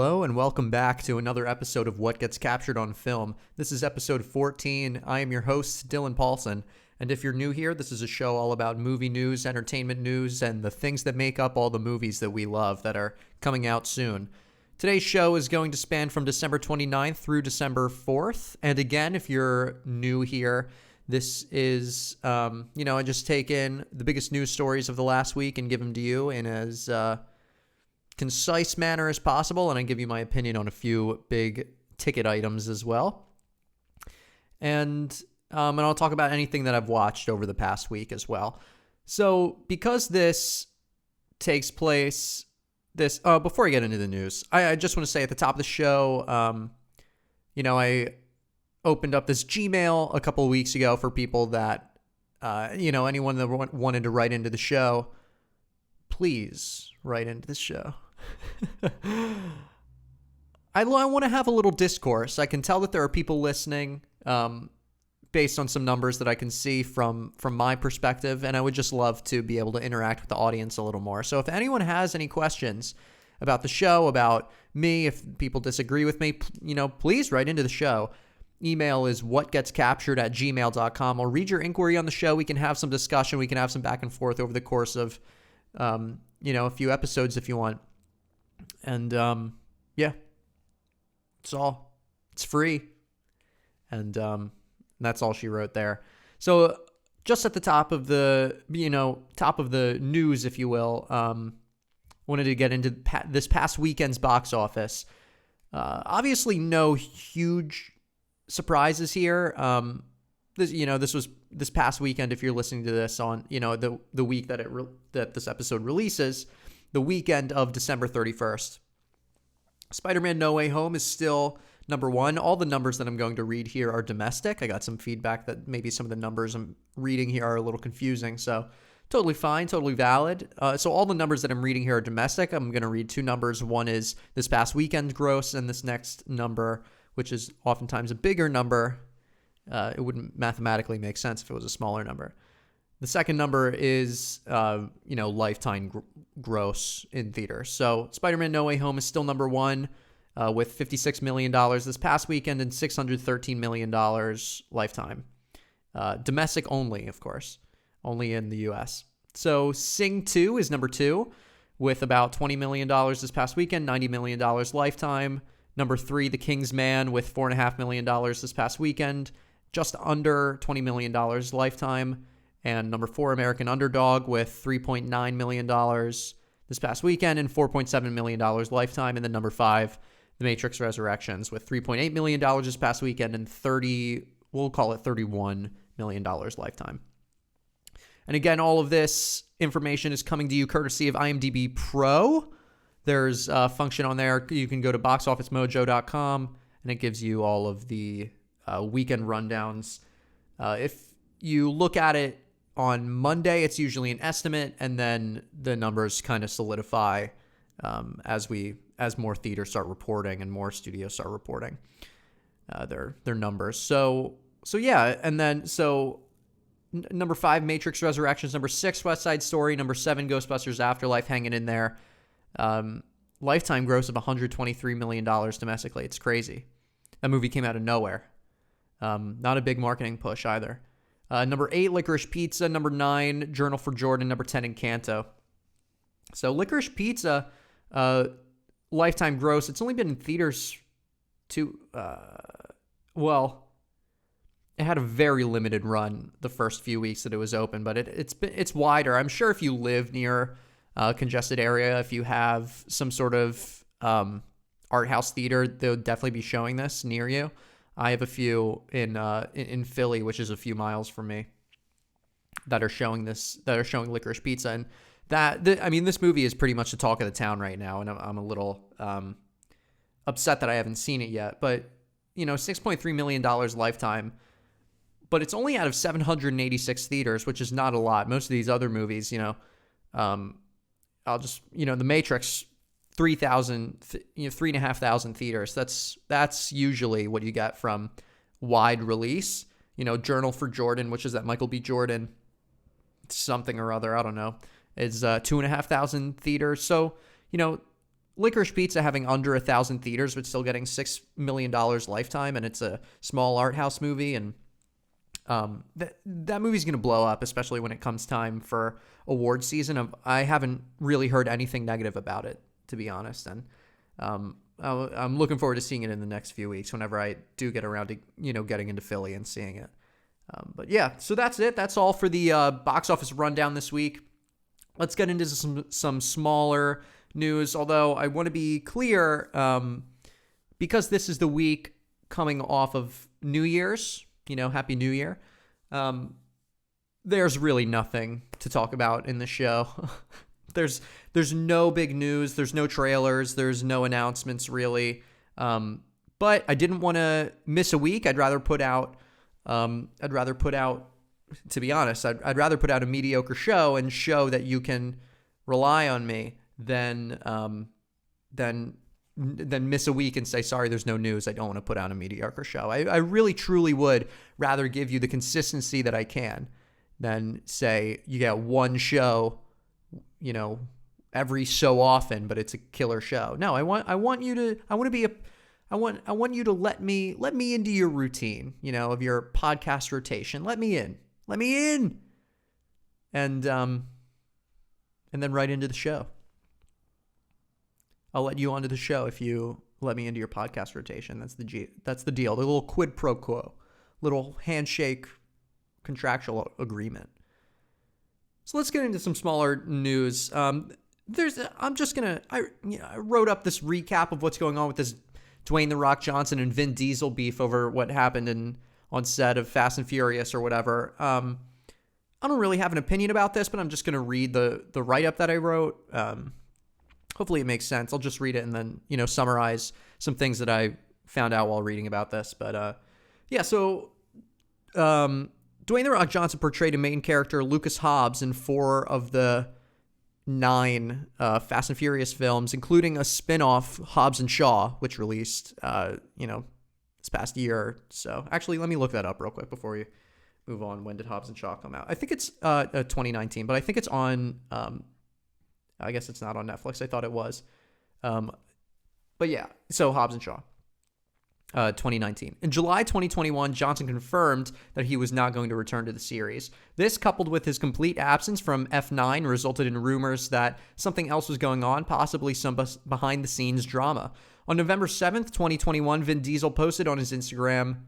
Hello and welcome back to another episode of What Gets Captured on Film. This is episode 14. I am your host, Dylan Paulson. And if you're new here, this is a show all about movie news, entertainment news, and the things that make up all the movies that we love that are coming out soon. Today's show is going to span from December 29th through December 4th. And again, if you're new here, this is, I just take in the biggest news stories of the last week and give them to you in as concise manner as possible, and I give you my opinion on a few big ticket items as well. And I'll talk about anything that I've watched over the past week as well. So because this takes place, before I get into the news, I just want to say at the top of the show, I opened up this Gmail a couple of weeks ago for people that, anyone that wanted to write into the show, please write into the show. I want to have a little discourse. I can tell that there are people listening based on some numbers that I can see from my perspective, and I would just love to be able to interact with the audience a little more. So if anyone has any questions about the show, about me, if people disagree with me, please write into the show. Email is whatgetscaptured@gmail.com. I'll read your inquiry on the show. We can have some discussion. We can have some back and forth over the course of, a few episodes if you want. And, it's free. And, that's all she wrote there. So just at the top of the news, if you will, wanted to get into this past weekend's box office. Obviously no huge surprises here. This was this past weekend, if you're listening to this on, the week that this episode releases, the weekend of December 31st. Spider-Man No Way Home is still number one. All the numbers that I'm going to read here are domestic. I got some feedback that maybe some of the numbers I'm reading here are a little confusing, so totally fine, totally valid. So all the numbers that I'm reading here are domestic. I'm going to read two numbers. One is this past weekend gross, and this next number, which is oftentimes a bigger number. It wouldn't mathematically make sense if it was a smaller number. The second number is, lifetime gross in theaters. So Spider-Man No Way Home is still number one with $56 million this past weekend and $613 million lifetime. Domestic only, of course, only in the U.S. So Sing 2 is number two with about $20 million this past weekend, $90 million lifetime. Number three, The King's Man with $4.5 million this past weekend, just under $20 million lifetime. And number four, American Underdog with $3.9 million this past weekend and $4.7 million lifetime. And then number five, The Matrix Resurrections with $3.8 million this past weekend and $31 million lifetime. And again, all of this information is coming to you courtesy of IMDb Pro. There's a function on there. You can go to boxofficemojo.com, and it gives you all of the weekend rundowns. If you look at it on Monday, it's usually an estimate, and then the numbers kind of solidify as more theaters start reporting and more studios start reporting their numbers. So yeah, and then number five, Matrix Resurrections. Number six, West Side Story. Number seven, Ghostbusters Afterlife, hanging in there. Lifetime gross of $123 million domestically. It's crazy. That movie came out of nowhere. Not a big marketing push either. Number 8, Licorice Pizza. Number 9, Journal for Jordan. Number 10, Encanto. So Licorice Pizza, lifetime gross, it's only been in theaters it had a very limited run the first few weeks that it was open, but it's wider. I'm sure if you live near a congested area, if you have some sort of art house theater, they'll definitely be showing this near you. I have a few in Philly, which is a few miles from me, that are showing Licorice Pizza, and this movie is pretty much the talk of the town right now, and I'm a little upset that I haven't seen it yet. But $6.3 million lifetime, but it's only out of 786 theaters, which is not a lot. Most of these other movies, The Matrix. 3,500 theaters. That's usually what you get from wide release. Journal for Jordan, which is that Michael B. Jordan something or other, I don't know, is 2,500 theaters. So, Licorice Pizza having under 1,000 theaters, but still getting $6 million lifetime, and it's a small art house movie, and that movie's going to blow up, especially when it comes time for award season. I haven't really heard anything negative about it, to be honest, and I'm looking forward to seeing it in the next few weeks whenever I do get around to, getting into Philly and seeing it. But yeah, so that's it. That's all for the box office rundown this week. Let's get into some smaller news, although I want to be clear, because this is the week coming off of New Year's, Happy New Year. There's really nothing to talk about in the show. There's no big news. There's no trailers. There's no announcements really. But I didn't want to miss a week. I'd rather put out, to be honest, I'd rather put out a mediocre show and show that you can rely on me than miss a week and say, sorry, there's no news. I don't want to put out a mediocre show. I really, truly would rather give you the consistency that I can than say you get one show, every so often, but it's a killer show. No, I want you to let me into your routine, of your podcast rotation. Let me in. And then right into the show. I'll let you onto the show if you let me into your podcast rotation. That's the deal. The little quid pro quo, little handshake contractual agreement. So let's get into some smaller news. I wrote up this recap of what's going on with this Dwayne "The Rock" Johnson and Vin Diesel beef over what happened on set of Fast and Furious or whatever. I don't really have an opinion about this, but I'm just going to read the write-up that I wrote. Hopefully it makes sense. I'll just read it and then, summarize some things that I found out while reading about this. But so Dwayne "The Rock" Johnson portrayed a main character, Lucas Hobbs, in 4 of the 9 Fast and Furious films, including a spin-off, Hobbs and Shaw, which released, this past year. So actually, let me look that up real quick before we move on. When did Hobbs and Shaw come out? I think it's 2019, but I think it's on... I guess it's not on Netflix. I thought it was. But yeah, so Hobbs and Shaw, 2019. In July 2021, Johnson confirmed that he was not going to return to the series. This, coupled with his complete absence from F9, resulted in rumors that something else was going on, possibly some behind-the-scenes drama. On November 7th, 2021, Vin Diesel posted on his Instagram...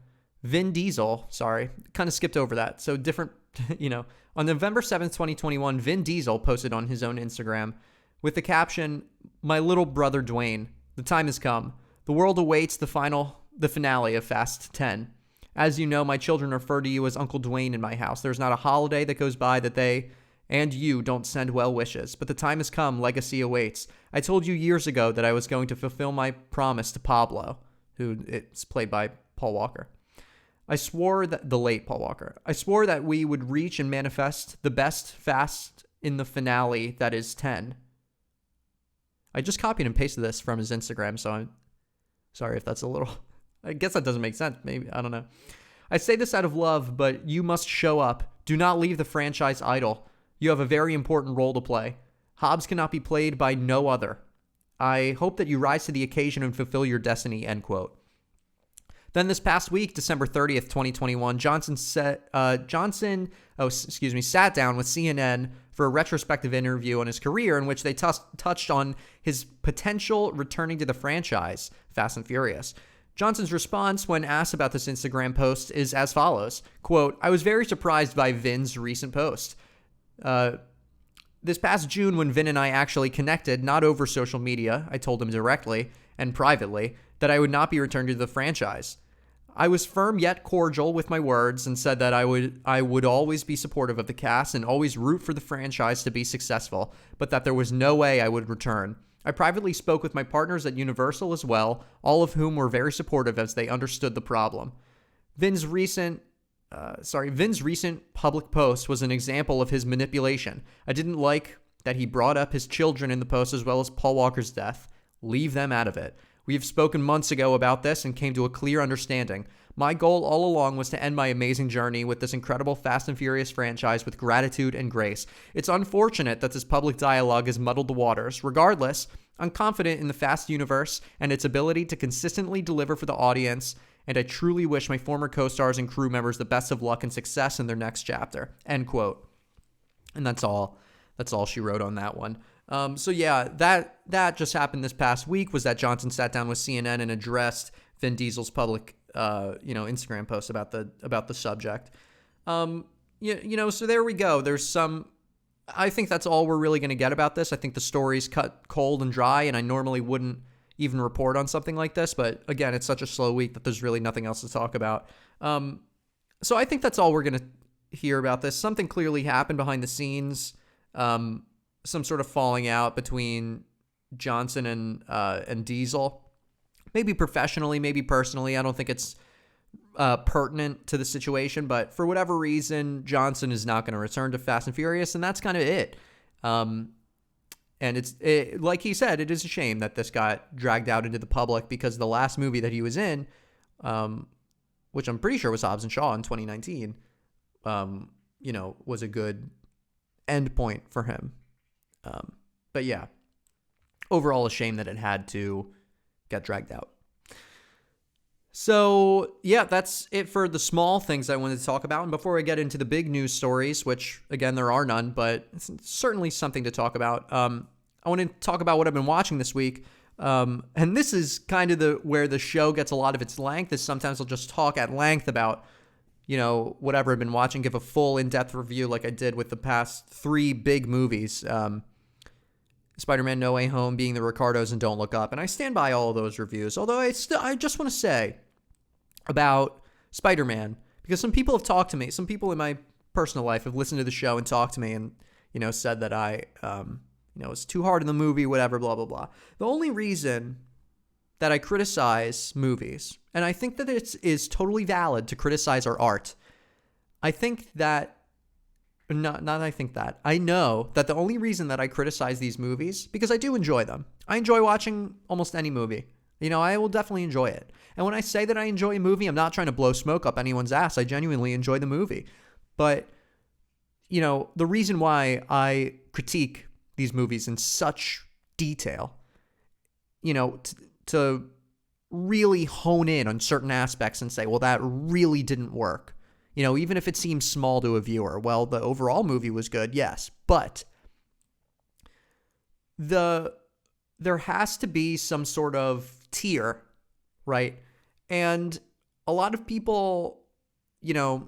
kind of skipped over that. So different, On November 7th, 2021, Vin Diesel posted on his own Instagram with the caption, "My little brother Dwayne, the time has come. The world awaits the finale of Fast 10. As you know, my children refer to you as Uncle Dwayne in my house. There's not a holiday that goes by that they and you don't send well wishes. But the time has come. Legacy awaits. I told you years ago that I was going to fulfill my promise to Pablo," who it's played by Paul Walker. The late Paul Walker. "I swore that we would reach and manifest the best Fast in the finale that is 10. I just copied and pasted this from his Instagram, so I'm sorry if that's a little... I guess that doesn't make sense. Maybe. I don't know. "I say this out of love, but you must show up. Do not leave the franchise idle. You have a very important role to play. Hobbs cannot be played by no other. I hope that you rise to the occasion and fulfill your destiny," end quote. Then this past week, December 30th, 2021, Johnson sat down with CNN for a retrospective interview on his career in which they touched on his potential returning to the franchise, Fast and Furious. Johnson's response when asked about this Instagram post is as follows, quote, "I was very surprised by Vin's recent post. This past June when Vin and I actually connected, not over social media, I told him directly and privately that I would not be returning to the franchise. I was firm yet cordial with my words and said that I would always be supportive of the cast and always root for the franchise to be successful, but that there was no way I would return. I privately spoke with my partners at Universal as well, all of whom were very supportive as they understood the problem. Vin's recent public post was an example of his manipulation. I didn't like that he brought up his children in the post as well as Paul Walker's death. Leave them out of it. We have spoken months ago about this and came to a clear understanding. My goal all along was to end my amazing journey with this incredible Fast and Furious franchise with gratitude and grace. It's unfortunate that this public dialogue has muddled the waters. Regardless, I'm confident in the Fast universe and its ability to consistently deliver for the audience, and I truly wish my former co-stars and crew members the best of luck and success in their next chapter. End quote. And that's all she wrote on that one. So yeah, that just happened this past week, was that Johnson sat down with CNN and addressed Vin Diesel's public Instagram post about the subject. So there we go. I think that's all we're really going to get about this. I think the story's cut cold and dry, and I normally wouldn't even report on something like this, but again, it's such a slow week that there's really nothing else to talk about. So I think that's all we're going to hear about this. Something clearly happened behind the scenes. Some sort of falling out between Johnson and Diesel. Maybe professionally, maybe personally. I don't think it's pertinent to the situation, but for whatever reason, Johnson is not going to return to Fast and Furious, and that's kind of it. And it's like he said, it is a shame that this got dragged out into the public, because the last movie that he was in, which I'm pretty sure was Hobbs and Shaw in 2019, was a good end point for him. But yeah, overall a shame that it had to get dragged out. So yeah, that's it for the small things I wanted to talk about. And before I get into the big news stories, which again, there are none, but it's certainly something to talk about. I want to talk about what I've been watching this week. And this is kind of where the show gets a lot of its length, is sometimes I'll just talk at length about, whatever I've been watching, give a full in-depth review like I did with the past 3 big movies. Spider-Man No Way Home, Being the Ricardos, and Don't Look Up. And I stand by all of those reviews. Although I just want to say about Spider-Man, because some people have talked to me, some people in my personal life have listened to the show and talked to me and, said that I, it's too hard in the movie, whatever, blah, blah, blah. The only reason that I criticize movies, and I think that it is totally valid to criticize our art. I know that the only reason that I criticize these movies, because I do enjoy them. I enjoy watching almost any movie. I will definitely enjoy it. And when I say that I enjoy a movie, I'm not trying to blow smoke up anyone's ass. I genuinely enjoy the movie. But, the reason why I critique these movies in such detail, to really hone in on certain aspects and say, well, that really didn't work. Even if it seems small to a viewer, well, the overall movie was good, yes. But there has to be some sort of tier, right? And a lot of people, in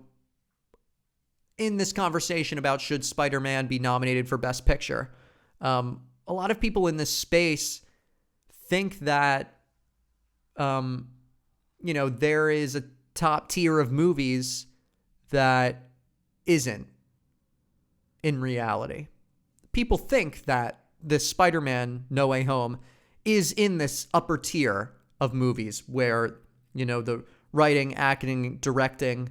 this conversation about should Spider-Man be nominated for Best Picture, a lot of people in this space think that, there is a top tier of movies that isn't in reality. People think that this Spider-Man No Way Home is in this upper tier of movies where, the writing, acting, directing,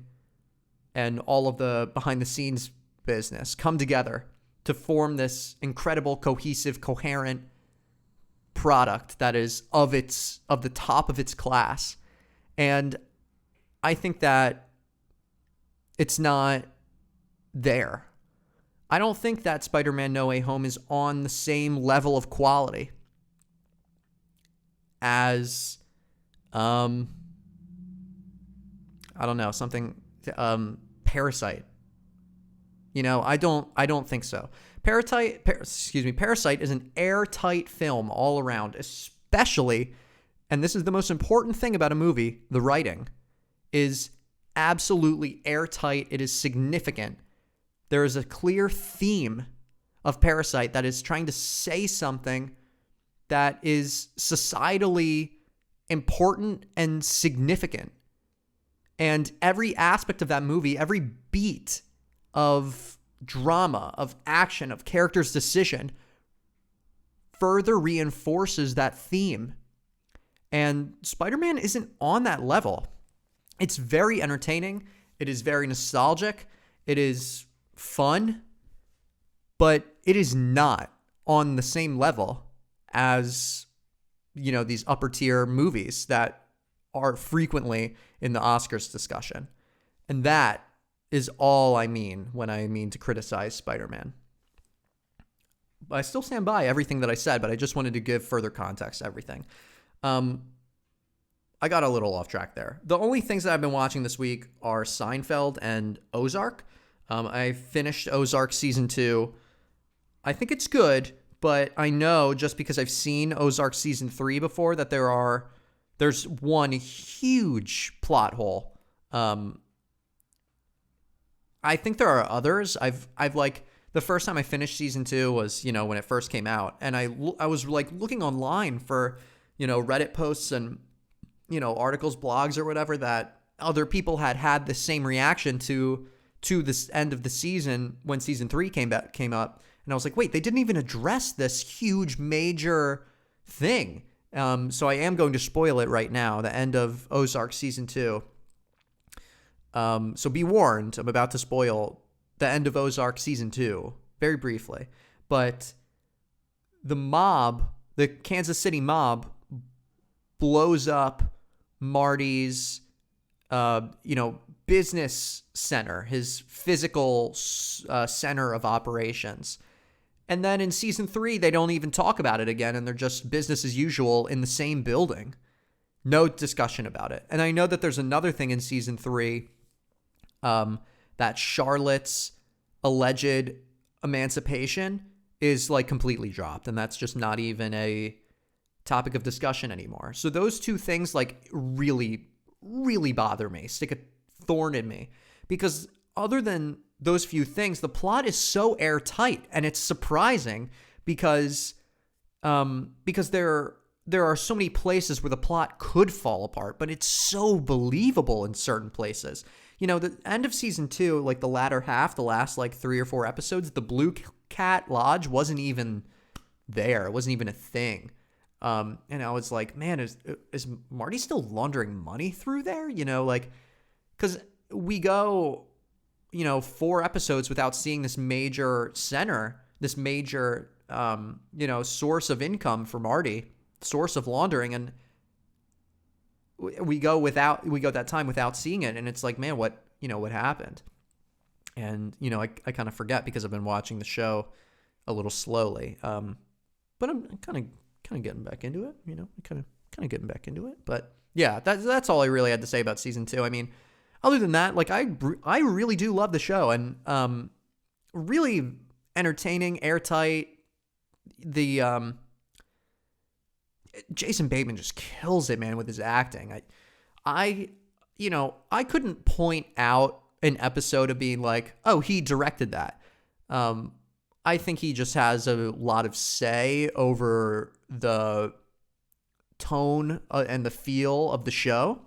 and all of the behind the scenes business come together to form this incredible, cohesive, coherent product that is of the top of its class. And I think that it's not there. I don't think that Spider-Man No Way Home is on the same level of quality as, Parasite. I don't think so. Parasite is an airtight film all around, especially, and this is the most important thing about a movie, the writing is absolutely airtight. It is significant. There is a clear theme of Parasite that is trying to say something that is societally important and significant. And every aspect of that movie, every beat of drama, of action, of character's decision further reinforces that theme. And Spider-Man isn't on that level. It's very entertaining. It is very nostalgic. It is fun, but it is not on the same level as, these upper tier movies that frequently in the Oscars discussion. And that is all I mean when I mean to criticize Spider-Man. I still stand by everything that I said, but I just wanted to give further context to everything. I got a little off track there. The only things that I've been watching this week are Seinfeld and Ozark. I finished Ozark season 2. I think it's good, but I know just because I've seen Ozark season 3 before that there's one huge plot hole. I think there are others. I've like the first time I finished season 2 was, when it first came out, and I was like looking online for, Reddit posts and, articles, blogs or whatever that other people had the same reaction to this end of the season when season 3 came up. And I was like, wait, they didn't even address this huge major thing. So I am going to spoil it right now, the end of Ozark season 2. So be warned, I'm about to spoil the end of Ozark season 2 very briefly. But the Kansas City mob blows up Marty's, business center, his physical center of operations. And then in season 3, they don't even talk about it again, and they're just business as usual in the same building. No discussion about it. And I know that there's another thing in season 3, that Charlotte's alleged emancipation is like completely dropped, and that's just not even a topic of discussion anymore. So those two things like really, really bother me, stick a thorn in me, because other than those few things, the plot is so airtight, and it's surprising because there are so many places where the plot could fall apart, but it's so believable in certain places. The end of season 2, like the latter half, the last like 3 or 4 episodes, the Blue Cat Lodge wasn't even there. It wasn't even a thing. And I was like, man, is Marty still laundering money through there? Because we go, 4 episodes without seeing this major center, this major, source of income for Marty, source of laundering. And we go that time without seeing it. And it's like, man, what happened? And, I kind of forget because I've been watching the show a little slowly. But I'm kind of getting back into it, kind of getting back into it. But yeah, that's all I really had to say about season 2. I mean, other than that, like I really do love the show, and really entertaining, airtight. The Jason Bateman just kills it, man, with his acting. I couldn't point out an episode of being like, oh, he directed that. I think he just has a lot of say over the tone and the feel of the show.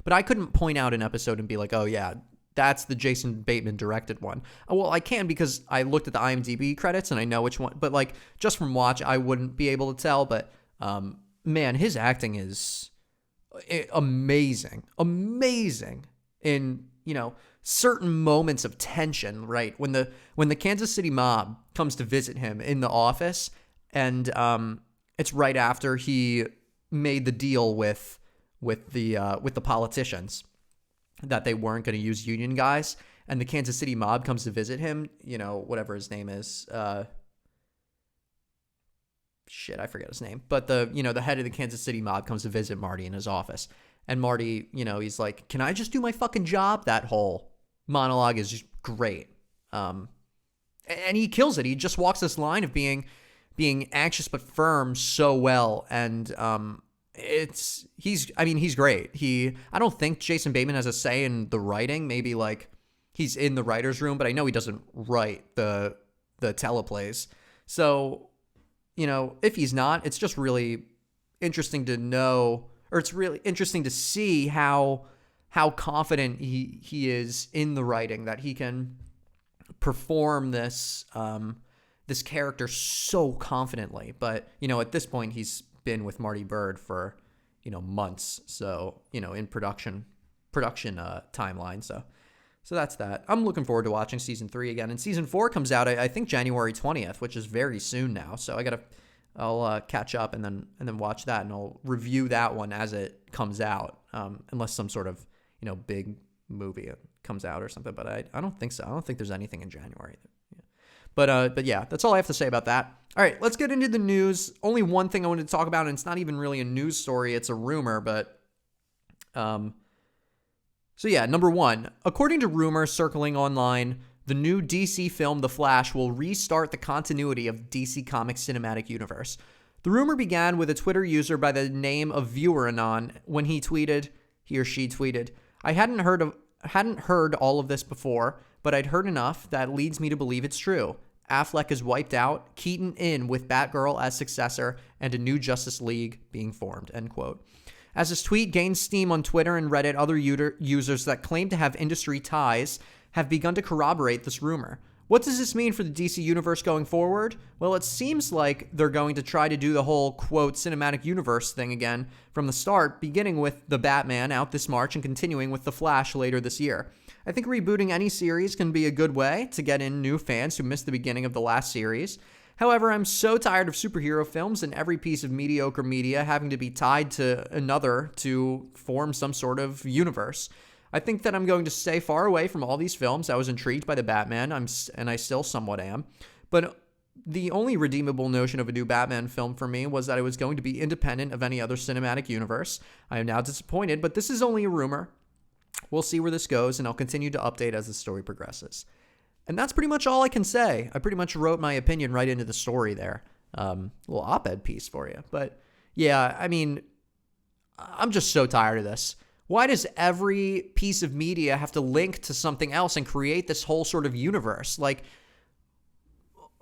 But I couldn't point out an episode and be like, oh, yeah, that's the Jason Bateman directed one. Well, I can because I looked at the IMDb credits and I know which one. But like just from watch, I wouldn't be able to tell. But man, his acting is amazing in, certain moments of tension, right? When the Kansas City mob comes to visit him in the office, and it's right after he made the deal with the politicians that they weren't going to use union guys, and the Kansas City mob comes to visit him, whatever his name is, I forget his name, but the head of the Kansas City mob comes to visit Marty in his office, and Marty, he's like, can I just do my fucking job? That whole monologue is just great. And he kills it. He just walks this line of being anxious but firm so well. And he's great. I don't think Jason Bateman has a say in the writing. Maybe like he's in the writer's room, but I know he doesn't write the teleplays. So, if he's not, it's just really interesting to know, or it's really interesting to see how confident he is in the writing, that he can perform this character so confidently. But, at this point he's been with Marty Byrde for, months. So, in production timeline. So that's that. I'm looking forward to watching season 3 again. And season 4 comes out, I think January 20th, which is very soon now. So I I'll catch up and then watch that, and I'll review that one as it comes out, unless some sort of big movie comes out or something. But I don't think so. I don't think there's anything in January. But yeah, that's all I have to say about that. All right, let's get into the news. Only one thing I wanted to talk about, and it's not even really a news story. It's a rumor, but so yeah, number one, according to rumors circling online, the new DC film The Flash will restart the continuity of DC Comics cinematic universe. The rumor began with a Twitter user by the name of ViewerAnon when he or she tweeted, "I hadn't heard all of this before, but I'd heard enough that leads me to believe it's true. Affleck is wiped out, Keaton in with Batgirl as successor, and a new Justice League being formed," end quote. As his tweet gained steam on Twitter and Reddit, other users that claim to have industry ties have begun to corroborate this rumor. What does this mean for the DC universe going forward? Well, it seems like they're going to try to do the whole, quote, cinematic universe thing again from the start, beginning with The Batman out this March and continuing with The Flash later this year. I think rebooting any series can be a good way to get in new fans who missed the beginning of the last series. However, I'm so tired of superhero films and every piece of mediocre media having to be tied to another to form some sort of universe. I think that I'm going to stay far away from all these films. I was intrigued by The Batman, and I still somewhat am. But the only redeemable notion of a new Batman film for me was that it was going to be independent of any other cinematic universe. I am now disappointed, but this is only a rumor. We'll see where this goes, and I'll continue to update as the story progresses. And that's pretty much all I can say. I pretty much wrote my opinion right into the story there. Little op-ed piece for you. But yeah, I mean, I'm just so tired of this. Why does every piece of media have to link to something else and create this whole sort of universe? Like,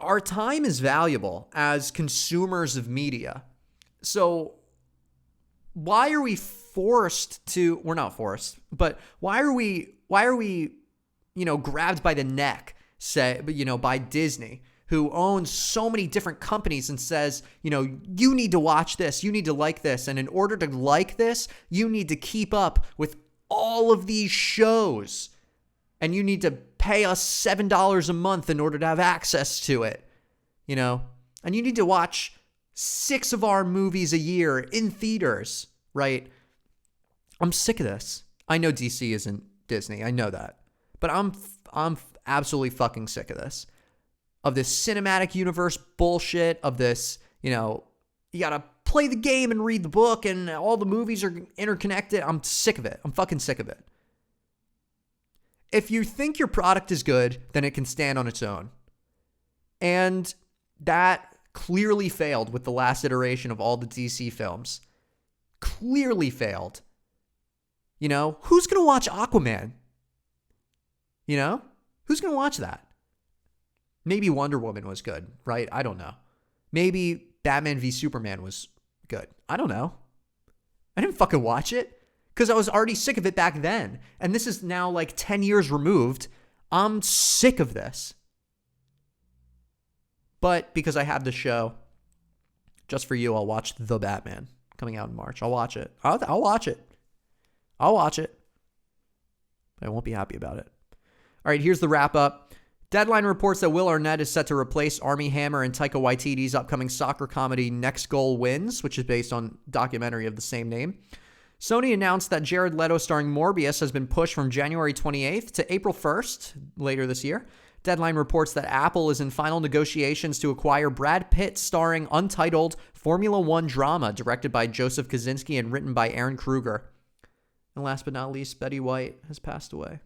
our time is valuable as consumers of media. So why are we forced to, we're not forced, but why are we, grabbed by the neck, by Disney, who owns so many different companies and says, you need to watch this, you need to like this. And in order to like this, you need to keep up with all of these shows. And you need to pay us $7 a month in order to have access to it, And you need to watch 6 of our movies a year in theaters, right? I'm sick of this. I know DC isn't Disney. I know that. But I'm absolutely fucking sick of this. Of this cinematic universe bullshit, of this, you gotta play the game and read the book and all the movies are interconnected. I'm sick of it. I'm fucking sick of it. If you think your product is good, then it can stand on its own. And that clearly failed with the last iteration of all the DC films. Clearly failed. Who's gonna watch Aquaman? Who's going to watch that? Maybe Wonder Woman was good, right? I don't know. Maybe Batman v Superman was good. I don't know. I didn't fucking watch it because I was already sick of it back then. And this is now like 10 years removed. I'm sick of this. But because I have the show, just for you, I'll watch The Batman coming out in March. I'll watch it. I'll watch it. I'll watch it. But I won't be happy about it. All right, here's the wrap-up. Deadline reports that Will Arnett is set to replace Armie Hammer in Taika Waititi's upcoming soccer comedy Next Goal Wins, which is based on a documentary of the same name. Sony announced that Jared Leto starring Morbius has been pushed from January 28th to April 1st, later this year. Deadline reports that Apple is in final negotiations to acquire Brad Pitt starring Untitled Formula One drama directed by Joseph Kosinski and written by Aaron Kruger. And last but not least, Betty White has passed away.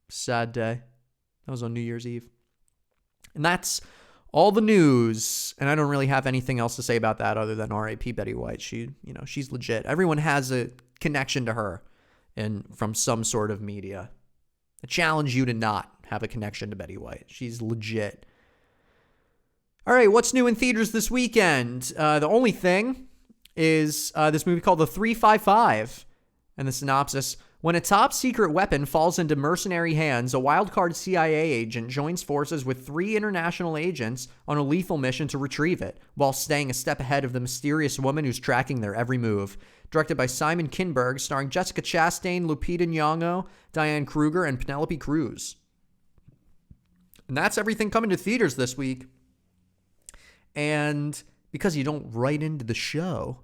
Sad day. That was on New Year's Eve. And that's all the news. And I don't really have anything else to say about that other than R.I.P. Betty White. She's legit. Everyone has a connection to her from some sort of media. I challenge you to not have a connection to Betty White. She's legit. All right, what's new in theaters this weekend? The only thing is this movie called The 355. And the synopsis: when a top-secret weapon falls into mercenary hands, a wild-card CIA agent joins forces with 3 international agents on a lethal mission to retrieve it, while staying a step ahead of the mysterious woman who's tracking their every move. Directed by Simon Kinberg, starring Jessica Chastain, Lupita Nyong'o, Diane Kruger, and Penelope Cruz. And that's everything coming to theaters this week. And because you don't write into the show,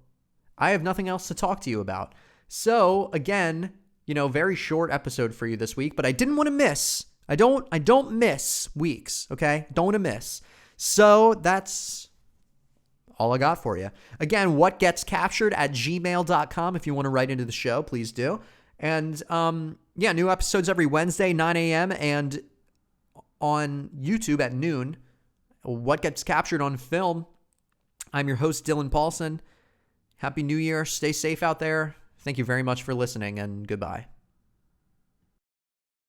I have nothing else to talk to you about. So again, very short episode for you this week, but I didn't want to miss. I don't miss weeks, okay? Don't want to miss. So that's all I got for you. Again, whatgetscaptured@gmail.com. If you want to write into the show, please do. And new episodes every Wednesday, 9 a.m. and on YouTube at noon. What Gets Captured on Film. I'm your host, Dylan Paulson. Happy New Year. Stay safe out there. Thank you very much for listening, and goodbye.